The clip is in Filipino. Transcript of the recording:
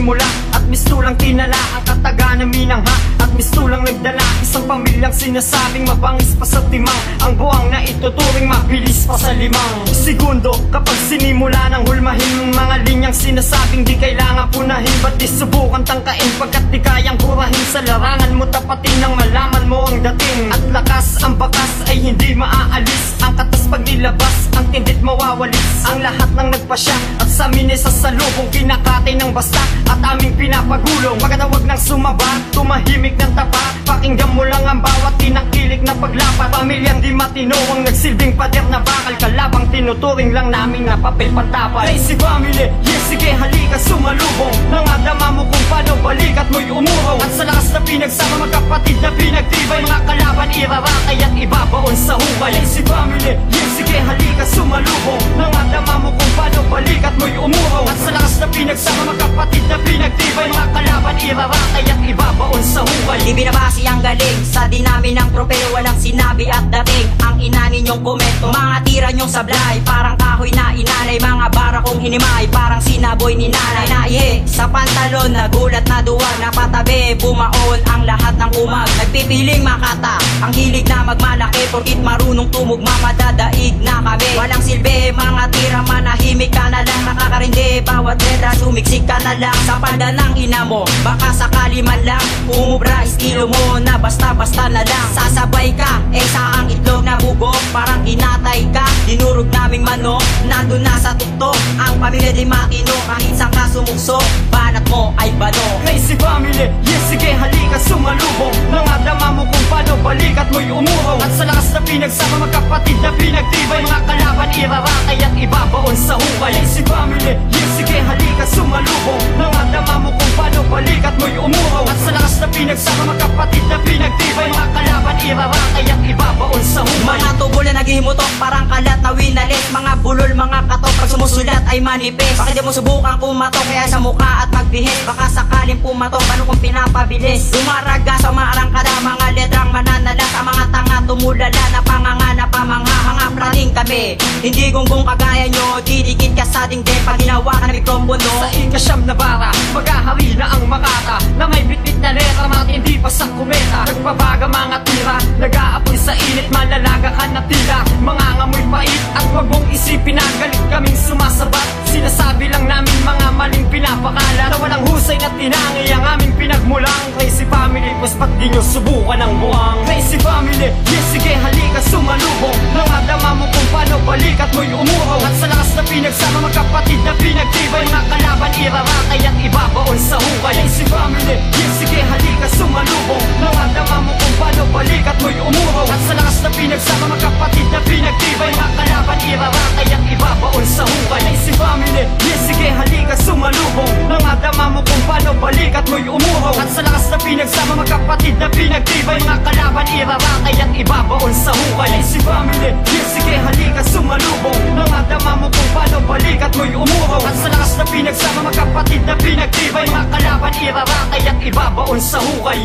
sinimula at mistulang tinala ang kataga na minangha at mistulang nagdala isang pamilyang sinasabing mabangis pa sa timang ang buwang na ituturing mabilis pa sa 5 segundo kapag sinimula ng hulmahin ng mga linyang sinasabing di kailangan punahin ba't di subukan tangkain pagkat di kayang burahin sa larangan mo tapatin nang malaman mo ang dating at lakas ang bakas ay hindi maaalis ang katas pag nilabas ang tindit mawawalis ang lahat ng nagpasya at sa amin ay sasalubong kinakatay ng basta at aming pinapagulong pagkatawag ng sumaba tumahimik ng tapat pakinggan mo lang ang bawat tinakilik na paglapat pamilyang di matino ang nagsilbing pader na bakal kalabang tinuturing lang namin na papel pantapal Lazy Family, yes sige halika sumalubong nangadama mo kung paano balikat mo'y umurong at sa lakas na pinagsama magkapatid na pinagtibay mga kalaban irarakay at ibabaon sa hukay Lazy Family, yes sige halika sumalubong nangadama mo kung paano balikat mo'y umurong at sa lakas na pinagsama magkapatid na pinagtibay mga kalaban irarakay at ibabaon sa hukay Di binabasi ang galing sa dinamin ng tropeo walang sinabi at dating ang ina ninyong komento mga tira nyong sablay parang kahoy na inalay mga bara kong hinimay parang sinaboy ni nanay na sa pantalon nagulat na duwag napatabi bumaon ang lahat ng umag nagpipiling makata ang hilig na magmalaki porkit marunong tumugma madadaig na kami walang silbi mga tira manahimik ka na lang nakakarindi bawat letra sumiksik ka na lang sa panda ng ina mo baka sakali man lang umubra estilo mo na basta-basta na lang sasabay ka sa ang itlog na bubog parang kinatay ka dinurog naming manok nandun na sa tuktok ang pamilya di matino kahit saan ka sumugso banat mo ay bano Lazy Family, yes sige halika sumalubong nangadama mo kung paano balikat mo'y umurong at sa lakas na pinagsama magkapatid na pinagtibay mga kalaban irarakay at ibabaon sa hukay Lazy Family, yes sige halika sumalubong nangadama mo kung paano balikat mo'y umurong at sa lakas na pinagsama magkapatid na pinagtibay mga kalaban irarakay at ibabaon sa hukay mga tubo na naghihimutok parang kalat na winalis mga bulol mga katok pag sumusulat ay manipis bakit di mo subukan kumatok kaya sa mukha at magbihis baka sakaling pumatok paano kung pinapabilis dumaraga sa maarangkada mga letrang mananala sa mga tanga tumulala na panganga na pamangha mga praning kami hindi gunggong kagaya nyo didikit ka sa dingding pag ginawa ka na mikropono sa ikasyam na bara maghahari na ang makata na may bitbit na letra mga hindi pa sa kumeta nagbabaga mga tira nag-aapoy sa init malalaga ka na tila mga ngamoy pait at wag mong isipin na galit kaming sumasabat sinasabi lang namin mga maling pinapakala na walang husay na tinangi ang aming pinagmulang Lazy Family, mas ba't di nyo subukan ang buwang Lazy Family, yes sige halika sumalubong nangadama mo kung paano balikat mo'y umurong at sa lakas na pinagsama magkapatid na pinagtibay mga kalaban irarakay at ibabaon sa hukay Lazy Family, yes sige halika sumalubong nangadama mo kung paano balikat mo'y umurong at sa lakas na pinagsama magkapatid na pinagtibay mga kalaban irarakay at ibabaon sa hukay Lazy Family, yes sige halika sumalubong nangadama mo kung paano balikat mo'y umurong at sa lakas na pinagsama magkapatid na pinagtibay mga kalaban irarakay at ibabaon sa hukay Lazy Family, yes sige halika sumalubong nangadama mo kung paano balikat mo'y umurong at sa lakas na pinagsama magkapatid na pinagtibay mga kalaban irarakay at ibabaon sa hukay